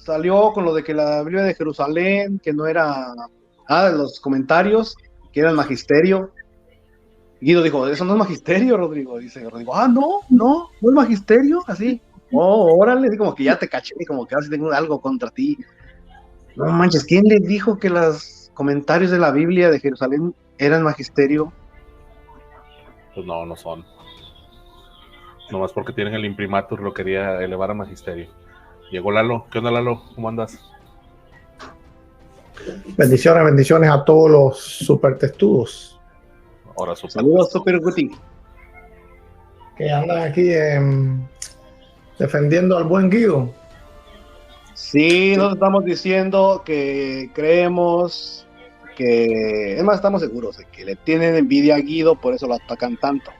salió con lo de que la Biblia de Jerusalén, que no era, los comentarios, que era el magisterio. Guido dijo, eso no es magisterio, Rodrigo. Dice Rodrigo, no es magisterio, así. Oh, órale, así como que ya te caché, como que ahora sí tengo algo contra ti. No manches, ¿quién le dijo que los comentarios de la Biblia de Jerusalén eran magisterio? Pues no, no son. Nomás porque tienen el imprimatur lo quería elevar a magisterio. Llegó Lalo. ¿Qué onda, Lalo? ¿Cómo andas? Bendiciones, bendiciones a todos los supertestudos. Ahora super. Saludos, Super Guti. Que andan aquí defendiendo al buen Guido. Sí, nos estamos diciendo que creemos que, es más, estamos seguros de que le tienen envidia a Guido, por eso lo atacan tanto.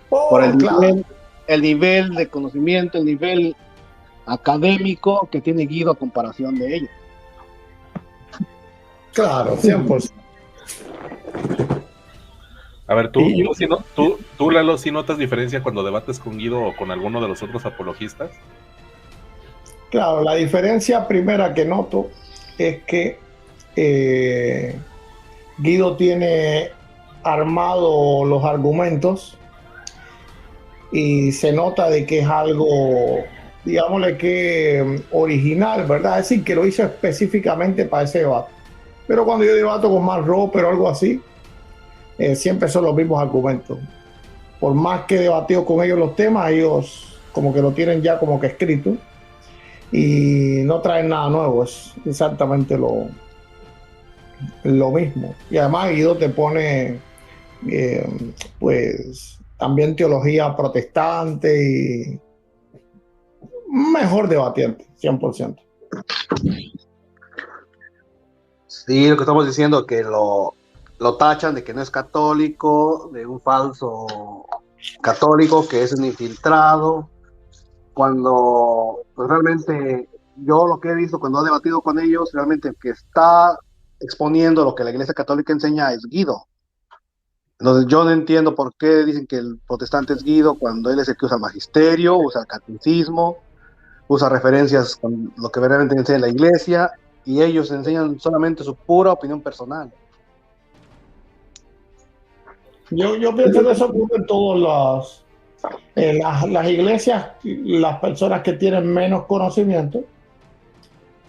Por el nivel de conocimiento, el nivel académico que tiene Guido a comparación de ellos. Claro, 100%. A ver, tú, Lalo, ¿sí notas diferencia cuando debates con Guido o con alguno de los otros apologistas? Claro, la diferencia primera que noto es que Guido tiene armado los argumentos y se nota de que es algo, digámosle que original, ¿verdad? Es decir, que lo hizo específicamente para ese debate. Pero cuando yo debato con Mark Rober o algo así, siempre son los mismos argumentos. Por más que he debatido con ellos los temas, ellos como que lo tienen ya como que escrito y no traen nada nuevo, es exactamente lo mismo. Y además Guido te pone pues también teología protestante y mejor debatiente, 100%. Sí, lo que estamos diciendo, que lo tachan de que no es católico, de un falso católico, que es un infiltrado, cuando pues realmente yo lo que he visto cuando he debatido con ellos, realmente el que está exponiendo lo que la Iglesia Católica enseña es Guido. Entonces yo no entiendo por qué dicen que el protestante es Guido cuando él es el que usa el magisterio, usa el catecismo, usa referencias con lo que verdaderamente enseña la Iglesia, y ellos enseñan solamente su pura opinión personal. Yo pienso que eso ocurre en todas las iglesias. Las personas que tienen menos conocimiento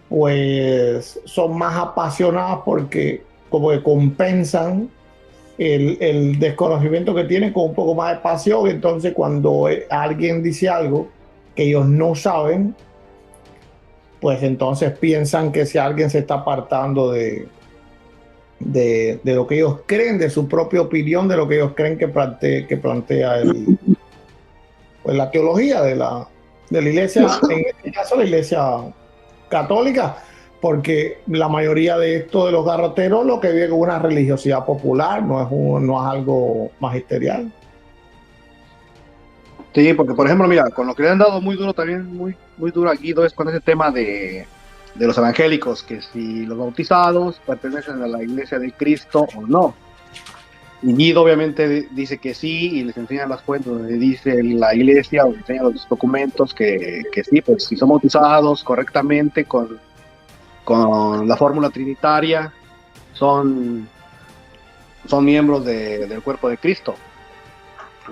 pues son más apasionadas porque como que compensan el desconocimiento que tienen con un poco más de pasión. Entonces cuando alguien dice algo que ellos no saben, pues entonces piensan que si alguien se está apartando de lo que ellos creen, de su propia opinión, de lo que ellos creen que plantea pues la teología de la iglesia, en este caso la iglesia católica, porque la mayoría de esto de los garroteros lo que vive es una religiosidad popular, no es algo magisterial. Sí, porque por ejemplo, mira, con lo que le han dado muy duro también, muy duro a Guido, es con ese tema de los evangélicos, que si los bautizados pertenecen a la iglesia de Cristo o no. Y Guido obviamente dice que sí, y les enseña las fuentes donde dice la iglesia, o enseña los documentos que sí, pues si son bautizados correctamente con la fórmula trinitaria, son miembros del cuerpo de Cristo.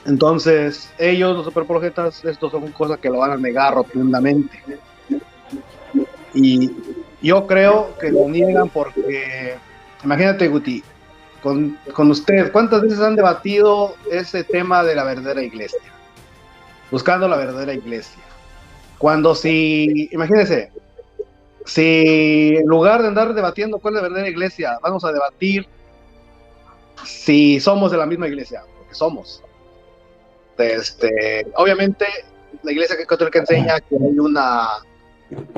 Entonces, ellos, los superprofetas, estos son cosas que lo van a negar rotundamente. Y yo creo que lo niegan porque, imagínate, Guti, con usted, ¿cuántas veces han debatido ese tema de la verdadera iglesia? Buscando la verdadera iglesia. Imagínense, si en lugar de andar debatiendo cuál es la verdadera iglesia, vamos a debatir si somos de la misma iglesia, porque somos. Obviamente, la iglesia católica enseña que hay una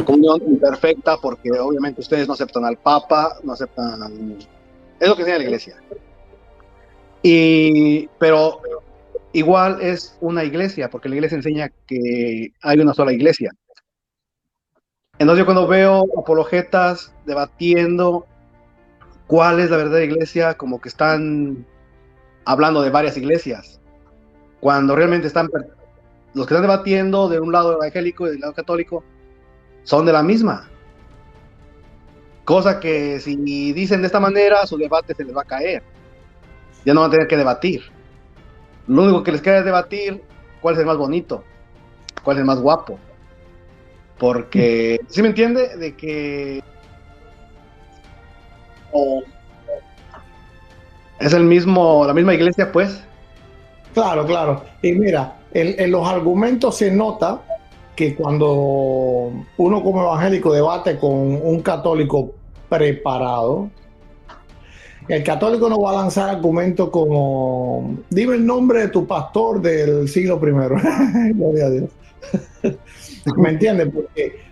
comunión imperfecta, porque obviamente ustedes no aceptan al Papa, no aceptan... Es lo que enseña la iglesia. Pero igual es una iglesia, porque la iglesia enseña que hay una sola iglesia. Entonces yo cuando veo apologetas debatiendo cuál es la verdadera iglesia, como que están hablando de varias iglesias, cuando realmente los que están debatiendo de un lado evangélico y del lado católico son de la misma. Cosa que si dicen de esta manera, su debate se les va a caer. Ya no van a tener que debatir. Lo único que les queda es debatir cuál es el más bonito, cuál es el más guapo. Porque, ¿sí me entiende? De que es la misma iglesia, pues. Claro, claro. Y mira, en los argumentos se nota que cuando uno como evangélico debate con un católico preparado, el católico no va a lanzar argumentos como dime el nombre de tu pastor del siglo I. Gloria a Dios. ¿Me entiendes?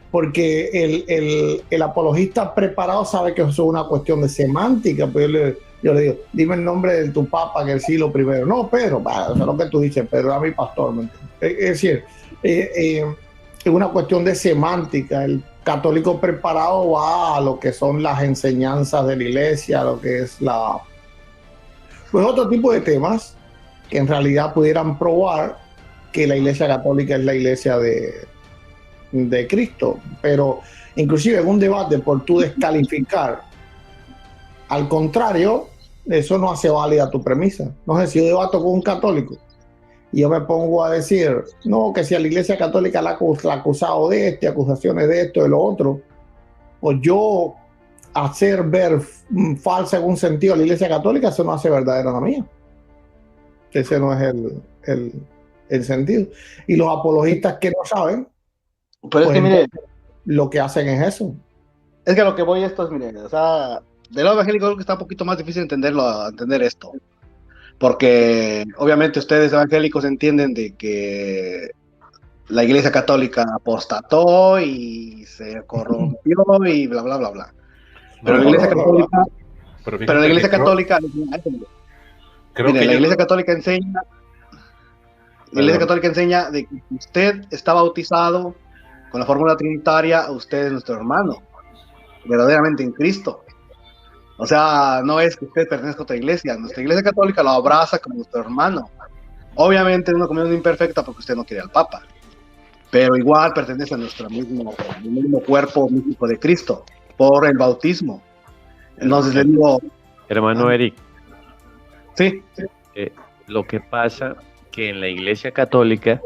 Porque el apologista preparado sabe que eso es una cuestión de semántica, pero yo le digo, dime el nombre de tu papa en el siglo I. No, Pedro, eso es lo que tú dices, Pedro era mi pastor. ¿Me entiendes? Es decir, es una cuestión de semántica. El católico preparado va a lo que son las enseñanzas de la iglesia, lo que es pues otro tipo de temas que en realidad pudieran probar que la iglesia católica es la iglesia de Cristo, pero inclusive en un debate por tú descalificar al contrario, eso no hace válida tu premisa. No sé, si yo debato con un católico y yo me pongo a decir, no, que si a la iglesia católica la ha acusado de esto, acusaciones de esto, de lo otro, pues yo hacer ver falsa en un sentido a la iglesia católica, eso no hace verdadera la mía. Ese no es el sentido. Y los apologistas que no saben, pero es que mire, lo que hacen es eso. Es que a lo que voy esto es, mire, o sea, del lado evangélico creo que está un poquito más difícil entender esto. Porque obviamente ustedes evangélicos entienden de que la iglesia católica apostató y se corrompió y bla, bla, bla, bla. Pero la iglesia católica... Pero la iglesia católica... Mire, la iglesia católica enseña... La iglesia católica enseña de que usted está bautizado con la fórmula trinitaria, usted es nuestro hermano, verdaderamente en Cristo. O sea, no es que usted pertenezca a otra iglesia. Nuestra iglesia católica lo abraza como nuestro hermano. Obviamente es una comunión imperfecta porque usted no quiere al Papa, pero igual pertenece a nuestro mismo cuerpo místico de Cristo por el bautismo. Entonces le digo... Hermano Eric. Sí. Lo que pasa que en la iglesia católica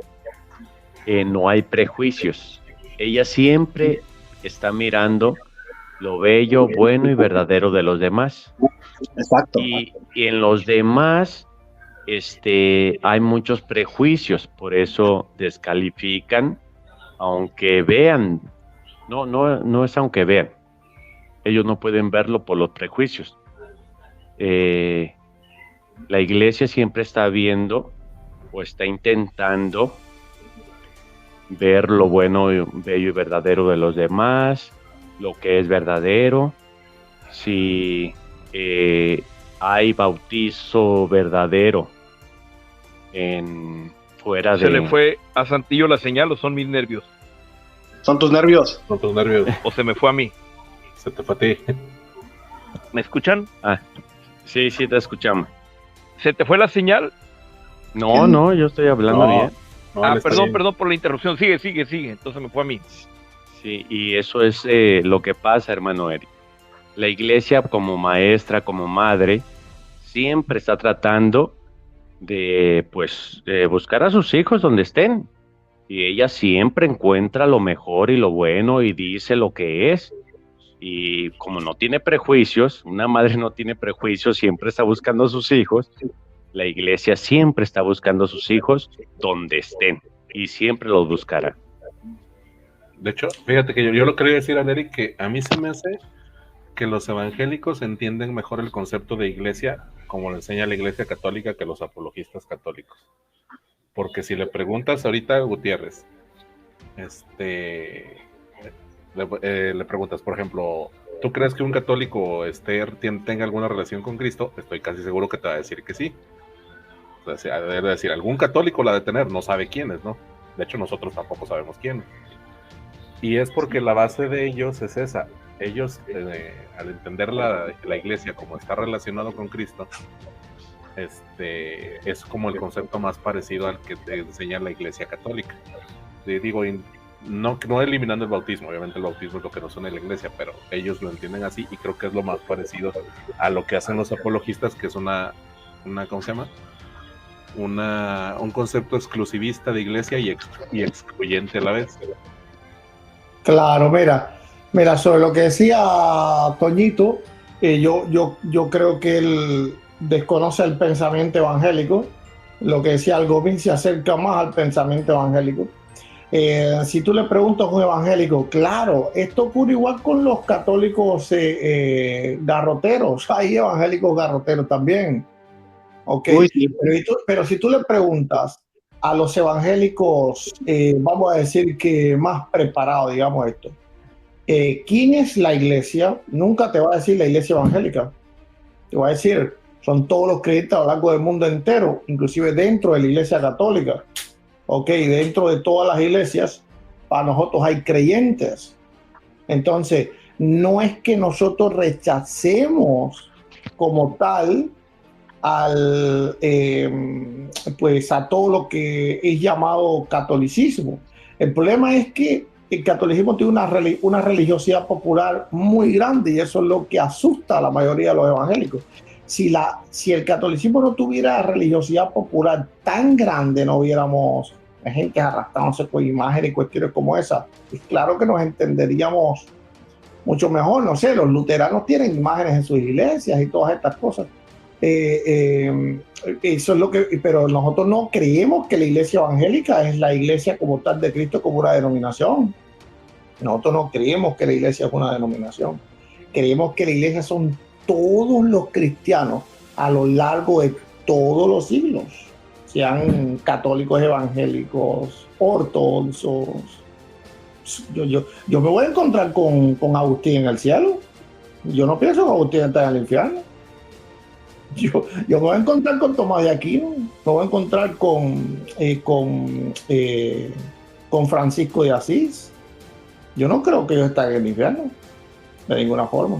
no hay prejuicios. Ella siempre está mirando lo bello, bueno y verdadero de los demás. Exacto. Y en los demás hay muchos prejuicios, por eso descalifican, aunque vean. No es aunque vean. Ellos no pueden verlo por los prejuicios. La iglesia siempre está viendo o está intentando ver lo bueno, bello y verdadero de los demás, lo que es verdadero, si hay bautizo verdadero fuera de... ¿Se le fue a Santillo la señal o son mis nervios? Son tus nervios. Son tus nervios. ¿O se me fue a mí? Se te fue a ti. ¿Me escuchan? Sí, te escuchamos. ¿Se te fue la señal? No, yo estoy hablando bien. Perdón por la interrupción. Sigue. Entonces me fue a mí. Sí, y eso es lo que pasa, hermano Eric. La iglesia como maestra, como madre, siempre está tratando de buscar a sus hijos donde estén. Y ella siempre encuentra lo mejor y lo bueno y dice lo que es. Y como no tiene prejuicios, una madre no tiene prejuicios, siempre está buscando a sus hijos. La iglesia siempre está buscando a sus hijos donde estén y siempre los buscará. De hecho, fíjate que yo lo quería decir a Eric, que a mí se me hace que los evangélicos entienden mejor el concepto de iglesia como lo enseña la iglesia católica que los apologistas católicos. Porque si le preguntas ahorita a Gutiérrez, le preguntas, por ejemplo, ¿tú crees que un católico tenga alguna relación con Cristo? Estoy casi seguro que te va a decir que sí. O sea, debe decir, algún católico la ha de tener, no sabe quiénes, ¿no? De hecho, nosotros tampoco sabemos quiénes. Y es porque la base de ellos es esa. Ellos, al entender la iglesia como está relacionado con Cristo, es como el concepto más parecido al que te enseña la iglesia católica. Digo, no eliminando el bautismo, obviamente el bautismo es lo que nos une a la iglesia, pero ellos lo entienden así y creo que es lo más parecido a lo que hacen los apologistas, que es una ¿cómo se llama? Un concepto exclusivista de iglesia y excluyente a la vez. Claro, mira, sobre lo que decía Toñito, yo creo que él desconoce el pensamiento evangélico. Lo que decía Algobin se acerca más al pensamiento evangélico. Si tú le preguntas a un evangélico, claro, esto ocurre igual con los católicos garroteros. Hay evangélicos garroteros también. Okay. Uy, sí. Pero si tú le preguntas a los evangélicos, vamos a decir que más preparados, digamos esto, ¿quién es la iglesia? Nunca te va a decir la iglesia evangélica. Te va a decir, son todos los creyentes a lo largo del mundo entero, inclusive dentro de la iglesia católica. Ok, dentro de todas las iglesias, para nosotros hay creyentes. Entonces, no es que nosotros rechacemos como tal pues a todo lo que es llamado catolicismo. El problema es que el catolicismo tiene una religiosidad popular muy grande y eso es lo que asusta a la mayoría de los evangélicos. Si el catolicismo no tuviera religiosidad popular tan grande, no hubiéramos gente arrastrándose con imágenes y cuestiones como esa. Pues claro que nos entenderíamos mucho mejor. No sé, los luteranos tienen imágenes en sus iglesias y todas estas cosas. Eso es lo que, pero nosotros no creemos que la iglesia evangélica es la iglesia como tal de Cristo como una denominación. Nosotros no creemos que la iglesia es una denominación. Creemos que la iglesia son todos los cristianos a lo largo de todos los siglos, sean católicos, evangélicos, ortodoxos. Yo me voy a encontrar con Agustín en el cielo. Yo no pienso que Agustín está en el infierno. Yo me voy a encontrar con Tomás de Aquino, me voy a encontrar con Francisco de Asís. Yo no creo que ellos estén en el infierno, de ninguna forma.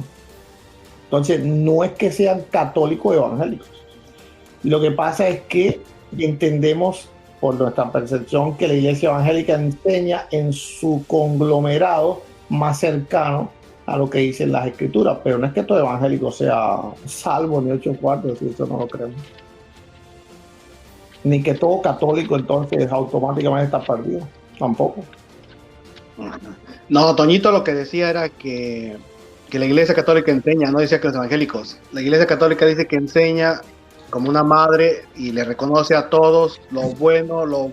Entonces, no es que sean católicos o evangélicos. Lo que pasa es que entendemos por nuestra percepción que la iglesia evangélica enseña en su conglomerado más cercano a lo que dicen las escrituras, pero no es que todo evangélico sea salvo ni 8 cuartos, eso no lo creemos. Ni que todo católico entonces automáticamente está perdido, tampoco. No, Toñito lo que decía era que la iglesia católica enseña, no decía que los evangélicos. La iglesia católica dice que enseña como una madre y le reconoce a todos lo bueno, lo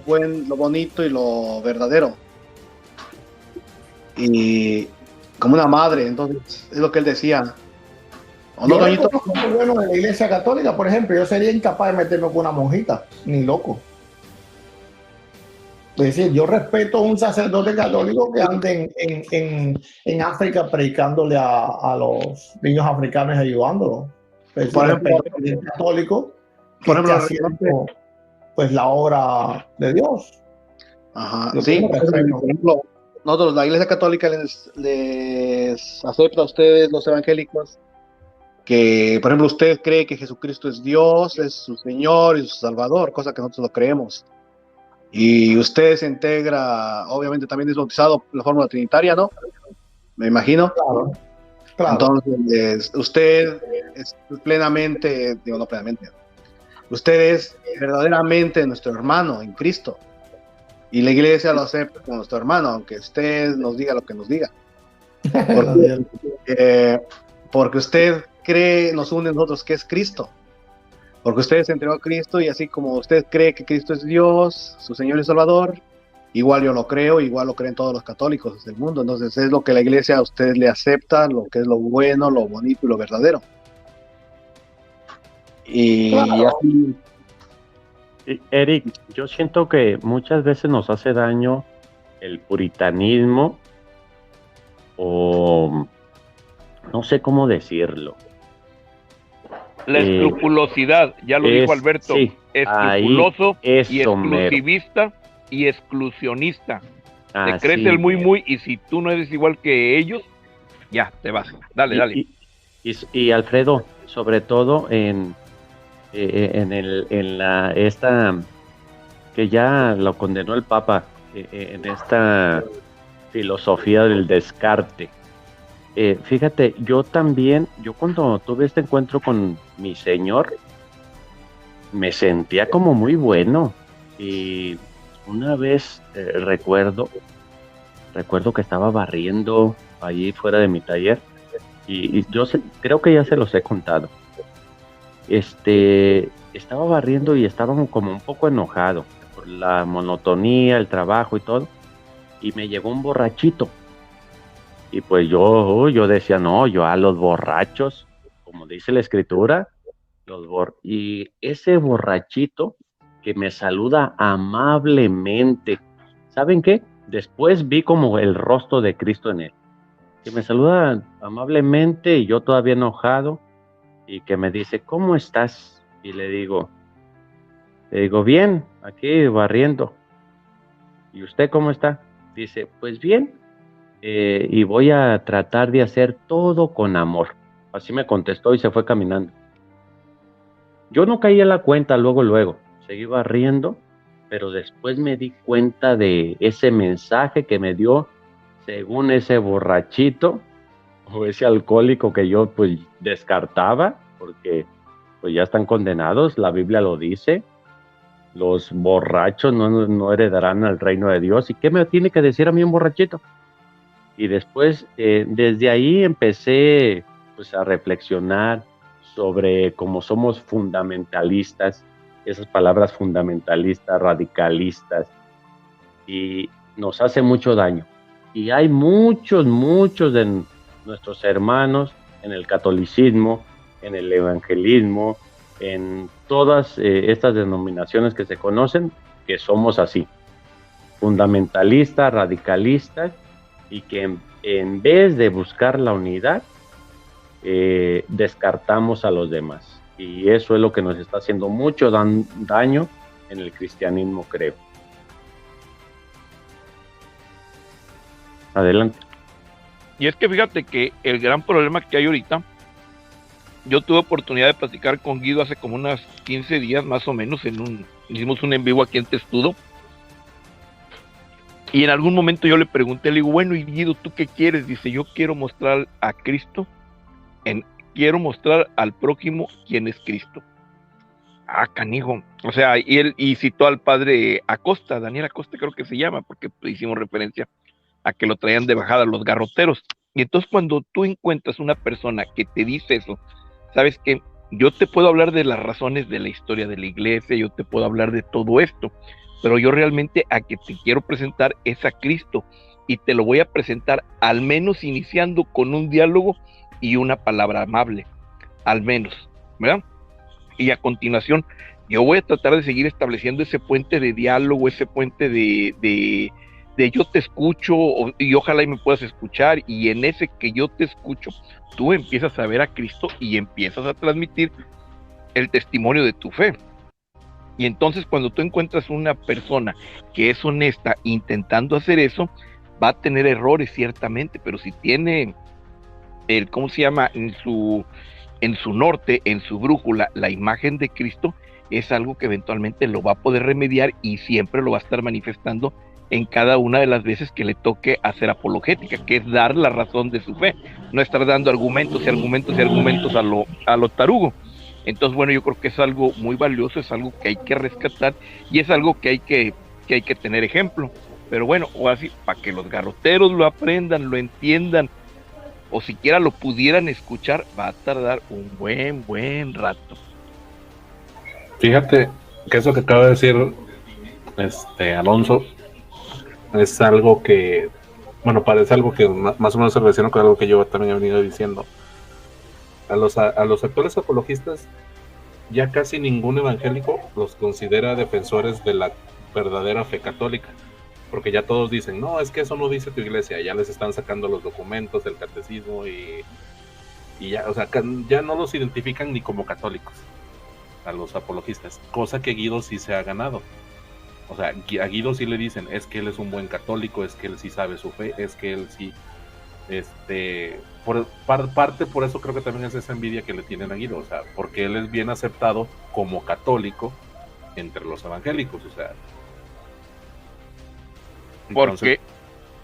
bonito y lo verdadero. Y como una madre, entonces es lo que él decía. ¿O no, Toñito? Bueno, de la iglesia católica, por ejemplo, yo sería incapaz de meterme con una monjita, ni loco. Es decir, yo respeto a un sacerdote católico que ande en África predicándole a los niños africanos y ayudándolos. Es por ejemplo, el católico que está haciendo pues la obra de Dios. Ajá, sí, por ejemplo, nosotros, la iglesia católica les acepta a ustedes, los evangélicos, que, por ejemplo, usted cree que Jesucristo es Dios, es su Señor y su Salvador, cosa que nosotros lo creemos. Y usted se integra, obviamente también es bautizado por la fórmula trinitaria, ¿no? Me imagino. Claro. Entonces, usted es plenamente, digo, no plenamente, usted es verdaderamente nuestro hermano en Cristo. Y la iglesia lo acepta como nuestro hermano, aunque usted nos diga lo que nos diga. Porque usted cree, nos une a nosotros que es Cristo. Porque usted se entregó a Cristo y así como usted cree que Cristo es Dios, su Señor y Salvador, igual yo lo creo, igual lo creen todos los católicos del mundo. Entonces es lo que la iglesia a usted le acepta, lo que es lo bueno, lo bonito y lo verdadero. Y así... Eric, yo siento que muchas veces nos hace daño el puritanismo o no sé cómo decirlo. La escrupulosidad, ya lo dijo Alberto, sí, escrupuloso y exclusivista y exclusionista. Te crees el muy y si tú no eres igual que ellos, ya te vas. Dale. Y Alfredo, sobre todo esta que ya lo condenó el Papa en esta filosofía del descarte. Fíjate, yo cuando tuve este encuentro con mi Señor, me sentía como muy bueno. Y una vez recuerdo que estaba barriendo allí fuera de mi taller, y creo que ya se los he contado. Estaba barriendo y estaba como un poco enojado por la monotonía, el trabajo y todo, y me llegó un borrachito. Y pues yo decía, no, yo a los borrachos, como dice la escritura, y ese borrachito que me saluda amablemente, ¿saben qué? Después vi como el rostro de Cristo en él, que me saluda amablemente y yo todavía enojado, y que me dice, ¿cómo estás? Y le digo, bien, aquí barriendo. ¿Y usted cómo está? Dice, pues bien, y voy a tratar de hacer todo con amor. Así me contestó y se fue caminando. Yo no caí en la cuenta luego, seguí barriendo, pero después me di cuenta de ese mensaje que me dio, según ese borrachito o ese alcohólico que yo pues descartaba, porque pues ya están condenados, la Biblia lo dice, los borrachos no heredarán al reino de Dios. ¿Y qué me tiene que decir a mí un borrachito? Y después, desde ahí empecé pues a reflexionar sobre cómo somos fundamentalistas, esas palabras fundamentalistas, radicalistas, y nos hace mucho daño. Y hay muchos de nuestros hermanos en el catolicismo, en el evangelismo, en todas estas denominaciones que se conocen, que somos así, fundamentalistas, radicalistas, y que en vez de buscar la unidad, descartamos a los demás. Y eso es lo que nos está haciendo mucho daño en el cristianismo, creo. Adelante. Y es que fíjate que el gran problema que hay ahorita, yo tuve oportunidad de platicar con Guido hace como unos 15 días más o menos, hicimos un en vivo aquí en Testudo, y en algún momento yo le pregunté, le digo, bueno, y Guido, ¿tú qué quieres? Dice, yo quiero mostrar a Cristo, quiero mostrar al prójimo quién es Cristo. Ah, canijo. O sea, y citó al padre Acosta, Daniel Acosta creo que se llama, porque hicimos referencia a que lo traían de bajada los garroteros. Y entonces cuando tú encuentras una persona que te dice eso, sabes que yo te puedo hablar de las razones de la historia de la iglesia, yo te puedo hablar de todo esto, pero yo realmente a que te quiero presentar es a Cristo, y te lo voy a presentar al menos iniciando con un diálogo y una palabra amable, al menos, ¿verdad? Y a continuación yo voy a tratar de seguir estableciendo ese puente de diálogo, ese puente de yo te escucho, y ojalá y me puedas escuchar, y en ese que yo te escucho, tú empiezas a ver a Cristo y empiezas a transmitir el testimonio de tu fe. Y entonces cuando tú encuentras una persona que es honesta intentando hacer eso, va a tener errores ciertamente, pero si tiene ¿cómo se llama? En su norte, en su brújula, la imagen de Cristo, es algo que eventualmente lo va a poder remediar y siempre lo va a estar manifestando en cada una de las veces que le toque hacer apologética, que es dar la razón de su fe, no estar dando argumentos y argumentos y argumentos a lo tarugo. Entonces, bueno, yo creo que es algo muy valioso, es algo que hay que rescatar y es algo que hay que tener ejemplo. Pero bueno, o así, para que los garroteros lo aprendan, lo entiendan, o siquiera lo pudieran escuchar, va a tardar un buen rato. Fíjate que eso que acaba de decir Alonso es algo que, bueno, parece algo que más o menos se relaciona con algo que yo también he venido diciendo. A los actuales apologistas, ya casi ningún evangélico los considera defensores de la verdadera fe católica, porque ya todos dicen, no, es que eso no dice tu iglesia, ya les están sacando los documentos del catecismo y ya, o sea, ya no los identifican ni como católicos a los apologistas, cosa que Guido sí se ha ganado. O sea, a Guido sí le dicen, es que él es un buen católico, es que él sí sabe su fe, es que él sí, parte por eso creo que también es esa envidia que le tienen a Guido, o sea, porque él es bien aceptado como católico entre los evangélicos, o sea. Porque,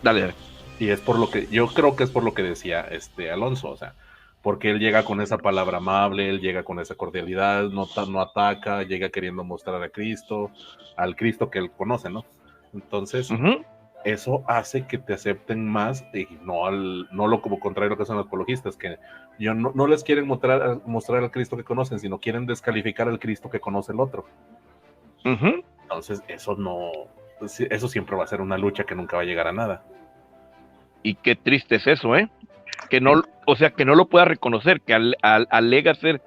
dale. Y es por lo que, yo creo que es por lo que decía Alonso, o sea, porque él llega con esa palabra amable, él llega con esa cordialidad, no ataca, llega queriendo mostrar a Cristo, al Cristo que él conoce, ¿no? Entonces, eso hace que te acepten más y no lo como contrario que son los apologistas, que no les quieren mostrar al Cristo que conocen, sino quieren descalificar al Cristo que conoce el otro. Entonces, eso siempre va a ser una lucha que nunca va a llegar a nada. Y qué triste es eso, que no, o sea, que no lo pueda reconocer, que alega ser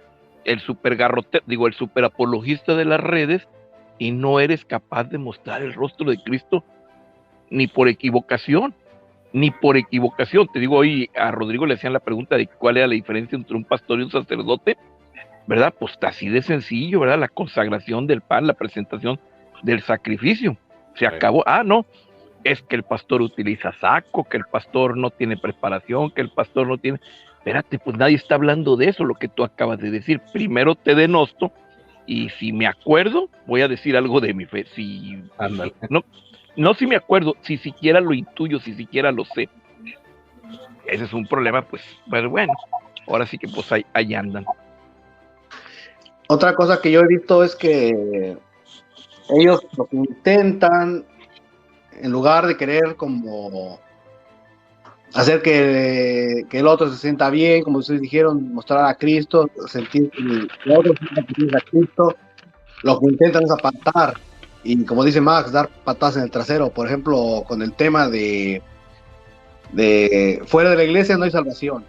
el el super apologista de las redes y no eres capaz de mostrar el rostro de Cristo ni por equivocación. Te digo, hoy a Rodrigo le hacían la pregunta de cuál era la diferencia entre un pastor y un sacerdote, ¿verdad? Pues así de sencillo, ¿verdad? La consagración del pan, la presentación del sacrificio. Se acabó. No, es que el pastor utiliza saco, que el pastor no tiene preparación, que el pastor no tiene... Espérate, pues nadie está hablando de eso, lo que tú acabas de decir. Primero te denosto y si me acuerdo, voy a decir algo de mi fe. No si me acuerdo, si siquiera lo intuyo, si siquiera lo sé. Ese es un problema, pues bueno, ahora sí que pues ahí andan. Otra cosa que yo he visto es que ellos lo que intentan, en lugar de querer como hacer que el otro se sienta bien, como ustedes dijeron, mostrar a Cristo, sentir que el otro sienta que tiene a Cristo, lo que intentan es apartar y, como dice Max, dar patadas en el trasero. Por ejemplo, con el tema de fuera de la iglesia no hay salvación.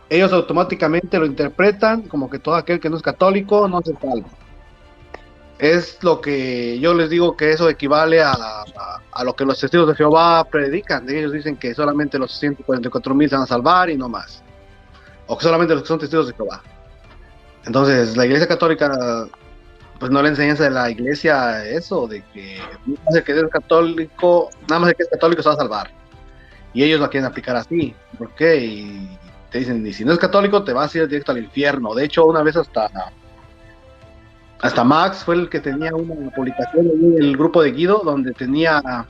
Ellos automáticamente lo interpretan como que todo aquel que no es católico no se salva. Es lo que yo les digo, que eso equivale a lo que los testigos de Jehová predican. Ellos dicen que solamente los 144,000 se van a salvar y no más. O que solamente los que son testigos de Jehová. Entonces, la iglesia católica, pues no le enseñanza de la iglesia eso, de que nada más el que es católico se va a salvar. Y ellos lo quieren aplicar así. ¿Por qué? Y te dicen, y si no es católico, te vas a ir directo al infierno. De hecho, una vez hasta Max fue el que tenía una publicación en el grupo de Guido, donde tenía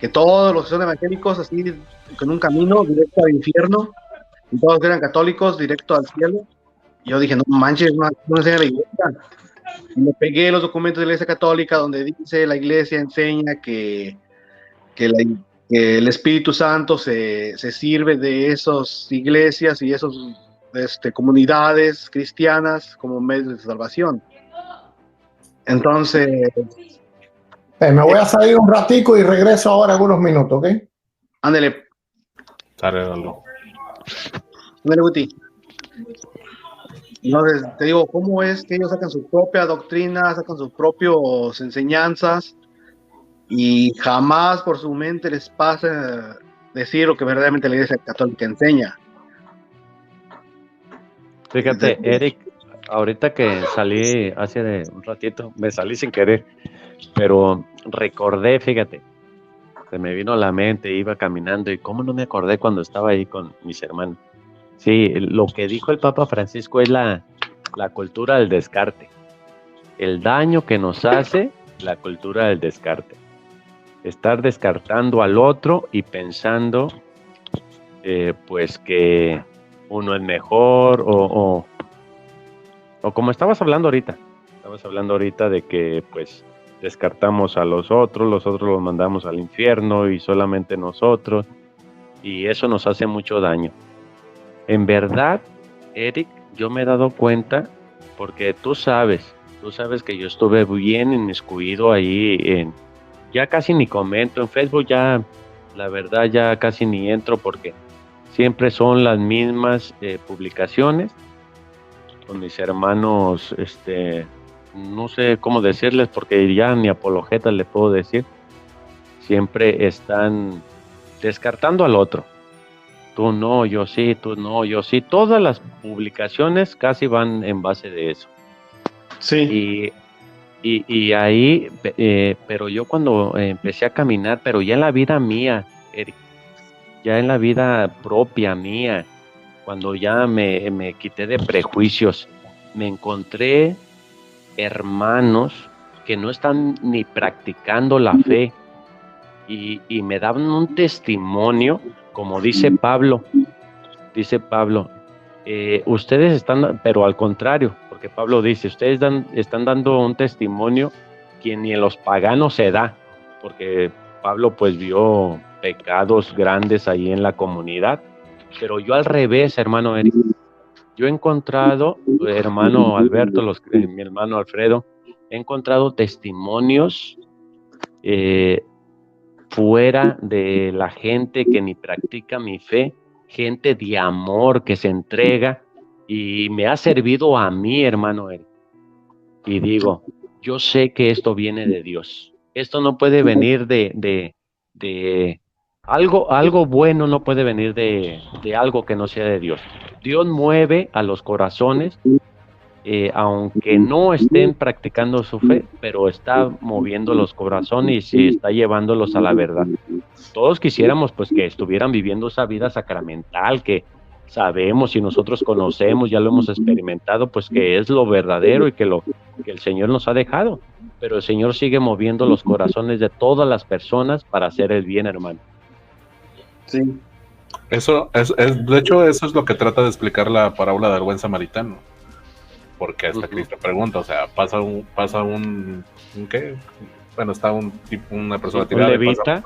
que todos los que son evangélicos, así, con un camino directo al infierno, y todos eran católicos, directo al cielo. Y yo dije, no manches, no enseña la iglesia. Y me pegué los documentos de la iglesia católica, donde dice, la iglesia enseña que el Espíritu Santo se sirve de esas iglesias y esas comunidades cristianas como medio de salvación. Entonces... me voy a salir un ratico y regreso ahora en unos minutos, ¿ok? Ándale. Ándale, Guti. Entonces, te digo, ¿cómo es que ellos sacan su propia doctrina, sacan sus propias enseñanzas y jamás por su mente les pasa decir lo que verdaderamente la iglesia católica enseña? Fíjate, Eric, ahorita que salí hace un ratito, me salí sin querer, pero recordé, fíjate, se me vino a la mente, iba caminando y cómo no me acordé cuando estaba ahí con mis hermanos. Sí, lo que dijo el Papa Francisco es la cultura del descarte. El daño que nos hace la cultura del descarte. Estar descartando al otro y pensando pues que uno es mejor o como estabas hablando ahorita de que pues descartamos a los otros los mandamos al infierno y solamente nosotros, y eso nos hace mucho daño. En verdad, Eric, yo me he dado cuenta, porque tú sabes que yo estuve bien inmiscuido ahí, ya casi ni comento en Facebook, ya la verdad ya casi ni entro porque siempre son las mismas publicaciones con mis hermanos, no sé cómo decirles porque ya ni apologetas les puedo decir, siempre están descartando al otro. Tú no, yo sí, tú no, yo sí. Todas las publicaciones casi van en base de eso. Sí. Y ahí, pero yo cuando empecé a caminar, pero ya en la vida mía, Eric, ya en la vida propia mía, cuando ya me quité de prejuicios, me encontré hermanos que no están ni practicando la fe y me daban un testimonio como dice Pablo, ustedes están, pero al contrario, porque Pablo dice, ustedes están dando un testimonio que ni en los paganos se da, porque Pablo pues vio pecados grandes ahí en la comunidad, pero yo al revés, hermano Eric, yo he encontrado, hermano Alberto, mi hermano Alfredo, he encontrado testimonios fuera de la gente que ni practica mi fe, gente de amor que se entrega, y me ha servido a mí, hermano Eric. Y digo, yo sé que esto viene de Dios. Esto no puede venir de algo bueno, no puede venir de algo que no sea de Dios. Dios mueve a los corazones, aunque no estén practicando su fe, pero está moviendo los corazones y está llevándolos a la verdad. Todos quisiéramos pues que estuvieran viviendo esa vida sacramental que sabemos y nosotros conocemos, ya lo hemos experimentado, pues que es lo verdadero y que el Señor nos ha dejado, pero el Señor sigue moviendo los corazones de todas las personas para hacer el bien, hermano. Sí. De hecho, eso es lo que trata de explicar la parábola del buen samaritano. Porque hasta Cristo pregunta, o sea, pasa un ¿qué? Bueno, está una persona tirada, un levita,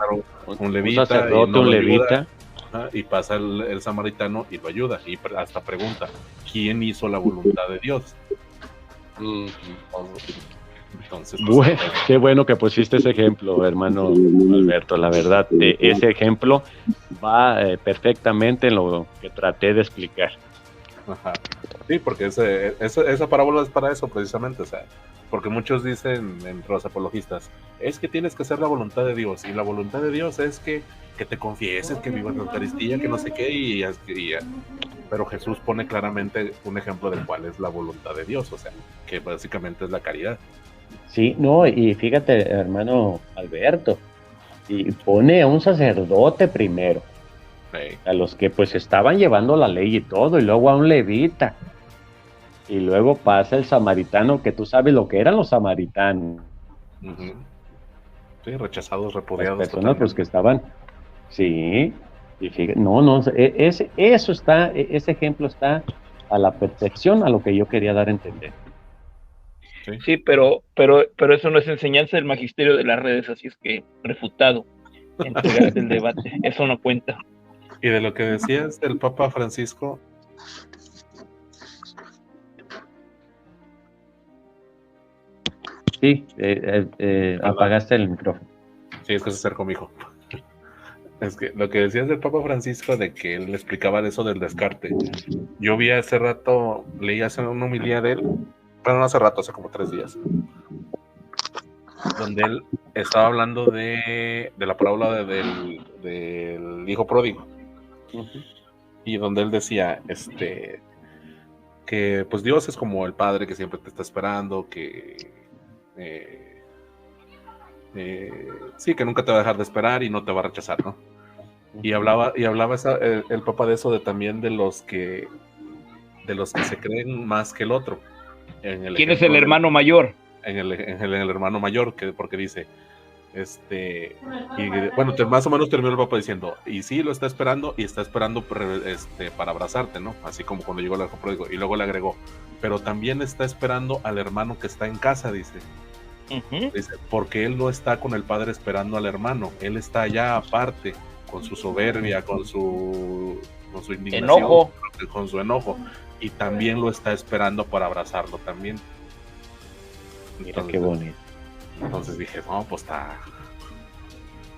un sacerdote, un levita, y pasa el samaritano y lo ayuda, y hasta pregunta, ¿quién hizo la voluntad de Dios? Entonces, pues, qué bueno que pusiste ese ejemplo, hermano Alberto, la verdad, ese ejemplo va perfectamente en lo que traté de explicar. Ajá. Sí, porque esa parábola es para eso precisamente, o sea, porque muchos dicen entre los apologistas, es que tienes que hacer la voluntad de Dios, y la voluntad de Dios es que te confieses, que vivas la Eucaristía, que no sé qué, pero Jesús pone claramente un ejemplo del cual es la voluntad de Dios, o sea, que básicamente es la caridad. Sí, no, y fíjate, hermano Alberto, y pone a un sacerdote primero, a los que pues estaban llevando la ley y todo, y luego a un levita, y luego pasa el samaritano, que tú sabes lo que eran los samaritanos. Uh-huh. Sí, rechazados, repudiados. Las personas pues que estaban, sí, y fíjate, ese ejemplo está a la perfección a lo que yo quería dar a entender. Sí, pero eso no es enseñanza del magisterio de las redes, así es que refutado. Entregaste el debate, eso no cuenta. Y de lo que decías del Papa Francisco, sí, apagaste el micrófono. Sí, es que se acercó mi hijo. Es que lo que decías del Papa Francisco, de que él le explicaba de eso del descarte, yo vi hace rato, leí hace una homilía de él, bueno, no hace rato, hace como 3 días, donde él estaba hablando de la parábola del hijo pródigo. Uh-huh. Y donde él decía que pues Dios es como el padre que siempre te está esperando, que sí, que nunca te va a dejar de esperar y no te va a rechazar, ¿no? Y hablaba el Papa de eso, de también de los que se creen más que el otro. ¿Quién es el hermano mayor? En el hermano mayor, porque dice, y bueno, más o menos terminó el Papa diciendo, y sí, lo está esperando, y está esperando para abrazarte, ¿no? Así como cuando llegó el hijo pródigo, y luego le agregó, pero también está esperando al hermano que está en casa, dice. Uh-huh. Dice, porque él no está con el padre esperando al hermano, él está allá aparte, con su soberbia, con su indignación, con su enojo, y también lo está esperando para abrazarlo también. Mira qué bonito. Entonces dije, no, pues está.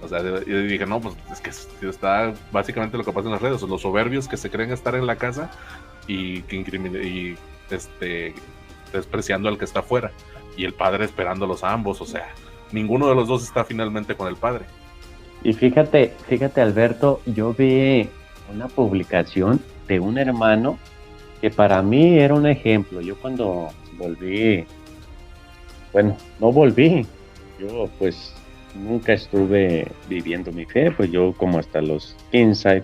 O sea, yo dije, no, pues es que está básicamente lo que pasa en las redes, los soberbios que se creen estar en la casa y que despreciando al que está afuera, y el padre esperándolos a ambos, o sea, ninguno de los dos está finalmente con el padre. Y fíjate, Alberto, yo vi una publicación de un hermano que para mí era un ejemplo. Yo cuando volví, bueno, no volví, yo pues nunca estuve viviendo mi fe, pues yo como hasta los 15,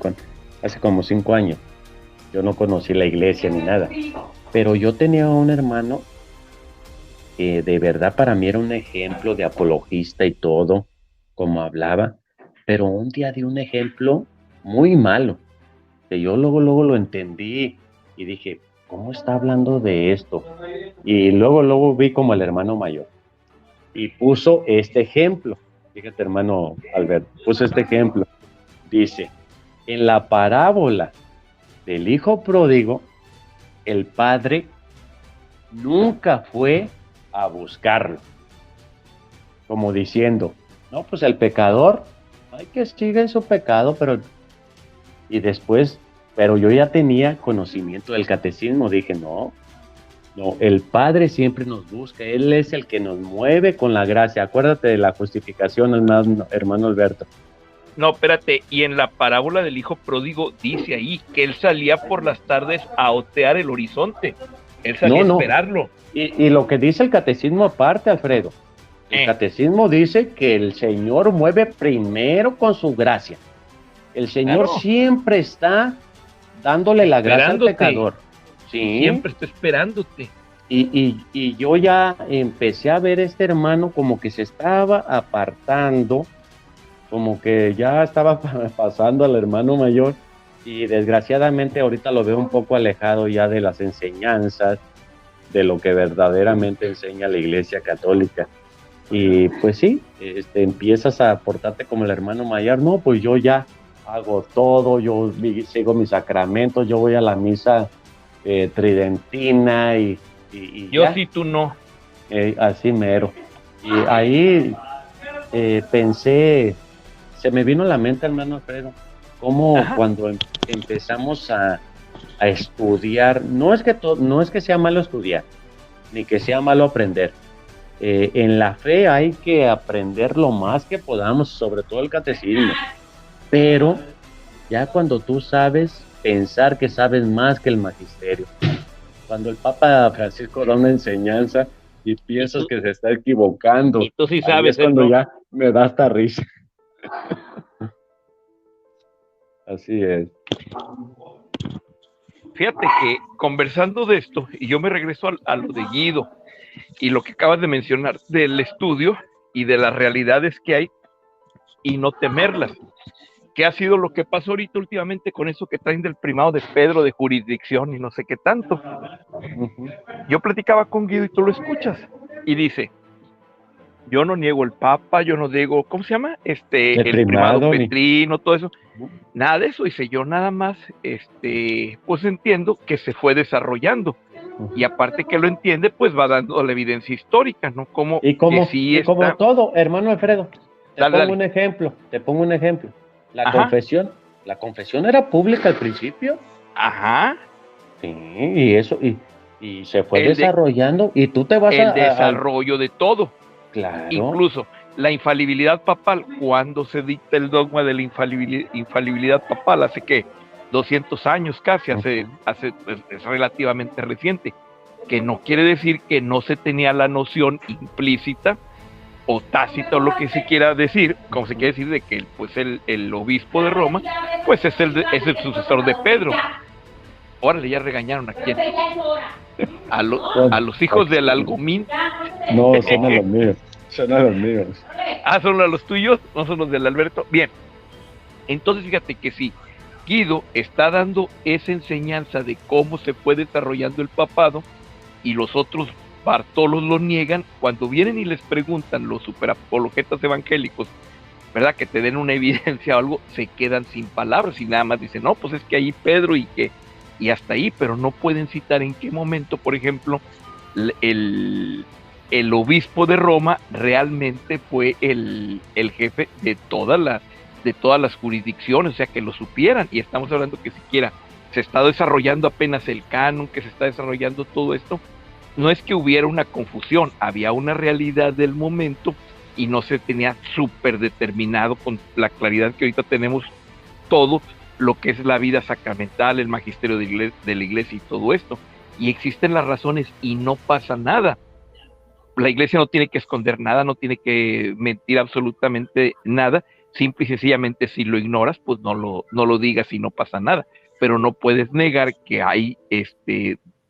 hace como 5 años, yo no conocí la iglesia ni nada, pero yo tenía un hermano que de verdad para mí era un ejemplo de apologista y todo, como hablaba, pero un día dio un ejemplo muy malo, que yo luego lo entendí y dije, ¿cómo está hablando de esto? Y luego vi como el hermano mayor y puso este ejemplo. Fíjate, hermano Alberto, puso este ejemplo. Dice, en la parábola del hijo pródigo, el padre nunca fue a buscarlo, como diciendo, no, pues el pecador, hay que siga en su pecado, y después, pero yo ya tenía conocimiento del catecismo, dije, no, el Padre siempre nos busca, Él es el que nos mueve con la gracia, acuérdate de la justificación, hermano Alberto. No, espérate, y en la parábola del hijo pródigo dice ahí que él salía por las tardes a otear el horizonte, él salía a esperarlo. Y lo que dice el catecismo aparte, Alfredo, el catecismo dice que el Señor mueve primero con su gracia. El Señor siempre está dándole la gracia al pecador. Sí. Siempre está esperándote. Y yo ya empecé a ver este hermano como que se estaba apartando, como que ya estaba pasando al hermano mayor, y desgraciadamente ahorita lo veo un poco alejado ya de las enseñanzas, de lo que verdaderamente enseña la Iglesia Católica. Y pues sí, empiezas a portarte como el hermano mayor. No, pues yo ya hago todo, yo sigo mis sacramentos, yo voy a la misa tridentina y yo ya. Sí, tú no. Así mero. Y ahí pensé, se me vino a la mente, hermano Alfredo, cómo cuando empezamos a estudiar, no es que sea malo estudiar, ni que sea malo aprender. En la fe hay que aprender lo más que podamos, sobre todo el catecismo, pero ya cuando tú sabes pensar que sabes más que el magisterio, cuando el Papa Francisco da una enseñanza y piensas que se está equivocando, y tú sí sabes, es cuando ya me da hasta risa. Así es. Fíjate que conversando de esto, y yo me regreso a lo de Guido, y lo que acabas de mencionar del estudio y de las realidades que hay y no temerlas, que ha sido lo que pasó ahorita últimamente con eso que traen del primado de Pedro, de jurisdicción y no sé qué tanto. Yo platicaba con Guido y tú lo escuchas y dice, yo no niego el Papa, yo no digo, ¿cómo se llama? El primado Petrino, todo eso, nada de eso. Dice, yo nada más, pues entiendo que se fue desarrollando. Y aparte que lo entiende, pues va dando la evidencia histórica, ¿no? Como todo, hermano Alfredo, te pongo un ejemplo. La confesión era pública al principio. Ajá. Sí, y eso, y se fue desarrollando, y tú te vas el desarrollo de todo. Claro. Incluso la infalibilidad papal, cuando se dicta el dogma de la infalibilidad papal, hace que 200 años casi, es relativamente reciente, que no quiere decir que no se tenía la noción implícita o tácita o lo que se quiera decir, como se quiere decir de que pues el obispo de Roma pues es el sucesor de Pedro. Órale, ya regañaron a quién, a los hijos del Algomín. No, son a los míos. Son a los míos. Ah, son a los tuyos, no son los del Alberto. Bien, entonces fíjate que sí, Guido está dando esa enseñanza de cómo se fue desarrollando el papado y los otros Bartolos lo niegan. Cuando vienen y les preguntan los superapologetas evangélicos, ¿verdad? Que te den una evidencia o algo, se quedan sin palabras y nada más dicen, no, pues es que ahí Pedro y hasta ahí, pero no pueden citar en qué momento, por ejemplo, el obispo de Roma realmente fue el jefe de todas las jurisdicciones, o sea, que lo supieran. Y estamos hablando que siquiera se está desarrollando apenas el canon, que se está desarrollando todo esto. No es que hubiera una confusión, había una realidad del momento y no se tenía súper determinado con la claridad que ahorita tenemos todo lo que es la vida sacramental, el magisterio de la iglesia y todo esto. Y existen las razones y no pasa nada. La iglesia no tiene que esconder nada, no tiene que mentir absolutamente nada. Simple y sencillamente, si lo ignoras, pues no lo digas y no pasa nada. Pero no puedes negar que hay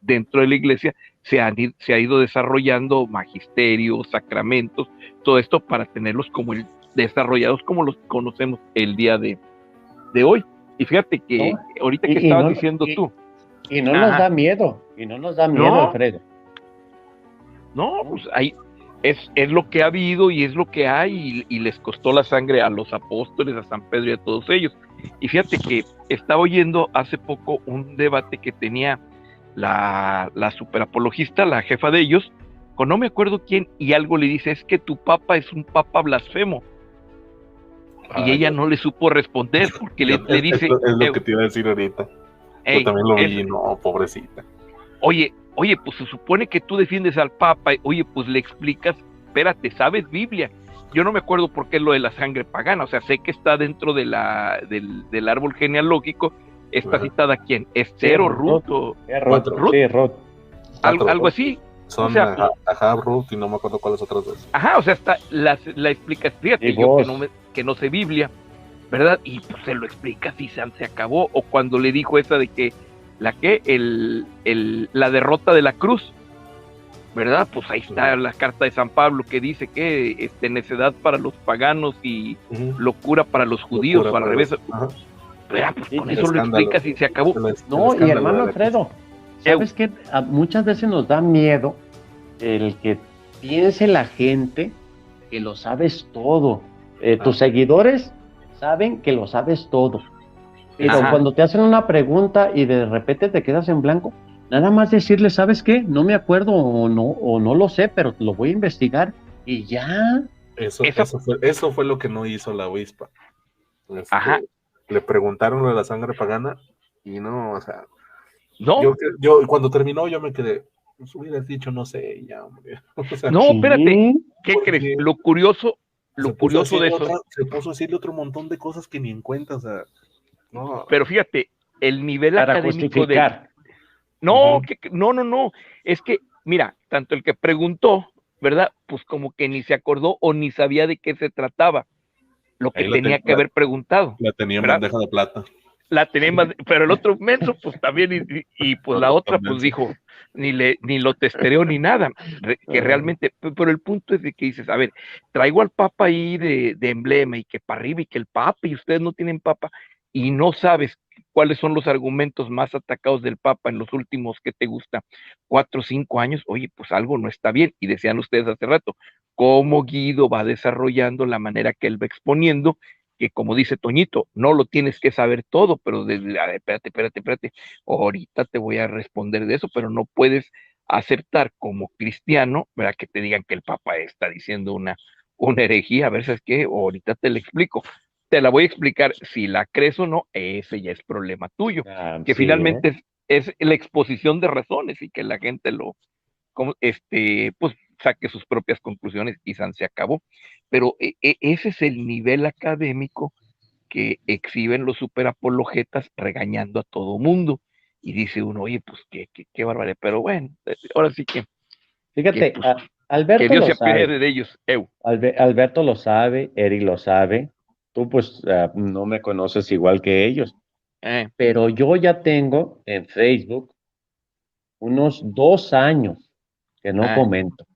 dentro de la iglesia se ha ido desarrollando magisterios, sacramentos, todo esto para tenerlos desarrollados como los conocemos el día de hoy. Y fíjate que No, ahorita que y estabas no, diciendo tú, y no nos ajá, da miedo, y no nos da miedo, no, Alfredo. no, pues ahí es lo que ha habido y es lo que hay y les costó la sangre a los apóstoles, a San Pedro y a todos ellos. Y fíjate que estaba oyendo hace poco un debate que tenía la superapologista, la jefa de ellos, con no me acuerdo quién, y algo le dice, es que tu papa es un papa blasfemo. Y Ah, ella no le supo responder porque le dice, es lo que te iba a decir ahorita. Yo hey, también lo vi, no, pobrecita. oye, pues se supone que tú defiendes al Papa, oye, pues le explicas, espérate, ¿sabes Biblia? Yo no me acuerdo por qué es lo de la sangre pagana, o sea, sé que está dentro del árbol genealógico, está Ajá. citada quién, Esther o Ruth, o Cuatro. Ruth, Sí, Ruth. algo así, o Son sea, pues, Ahab, Ruth y no me acuerdo cuáles otras dos. ajá, o sea, está la explicas, fíjate, Y yo vos. que no sé Biblia, ¿verdad? Y pues se lo explicas y se acabó, o cuando le dijo esa de que, la derrota de la cruz, ¿verdad? Pues ahí está la carta de San Pablo que dice que necedad para los paganos y locura para los judíos, o al revés. ¿Verdad? Pues Sí, con sí, eso lo explicas y se acabó. No, y hermano Alfredo, ¿sabes qué? Muchas veces nos da miedo el que piense la gente que lo sabes todo. Tus seguidores saben que lo sabes todo. Pero Ajá. cuando te hacen una pregunta y de repente te quedas en blanco, nada más decirle, ¿sabes qué? No me acuerdo o no lo sé, pero lo voy a investigar y ya. Eso fue lo que no hizo la avispa. Ajá. Le preguntaron lo de la sangre pagana y no, o sea, no, yo cuando terminó yo me quedé, pues hubieras dicho no sé, ya, hombre. O sea, no, Sí. espérate, ¿qué porque crees? Lo curioso de eso, se puso a decirle otro montón de cosas que ni en cuenta, o sea, no. pero fíjate, el nivel Para académico justificar. no, no, es que, mira, tanto el que preguntó, ¿verdad? Pues como que ni se acordó o ni sabía de qué se trataba, lo que tenía que haber preguntado. La tenía en ¿verdad? bandeja de plata. La tenía más, pero el otro menso, pues también, y pues la otra, pues dijo, ni lo testereó ni nada, que realmente, pero el punto es de que dices, a ver, traigo al Papa ahí de emblema y que para arriba y que el Papa y ustedes no tienen Papa y no sabes cuáles son los argumentos más atacados del Papa en los últimos, ¿qué te gusta? 4 o 5 años, oye, pues algo no está bien, y decían ustedes hace rato, cómo Guido va desarrollando la manera que él va exponiendo, que como dice Toñito, no lo tienes que saber todo, pero espérate, ahorita te voy a responder de eso, pero no puedes aceptar como cristiano, ¿verdad? Que te digan que el Papa está diciendo una herejía, a ver, ¿sabes qué? Ahorita te la explico. Te la voy a explicar, si la crees o no, ese ya es problema tuyo, que Sí, finalmente es la exposición de razones y que la gente pues saque sus propias conclusiones y se acabó. Pero ese es el nivel académico que exhiben los superapologetas regañando a todo mundo. Y dice uno, oye, pues qué barbaridad. Pero bueno, ahora sí que, Fíjate, pues, que Alberto Dios lo se apiade sabe. de ellos. Alberto lo sabe, Eric lo sabe. Tú pues no me conoces igual que ellos. Pero yo ya tengo en Facebook unos 2 años que no comento.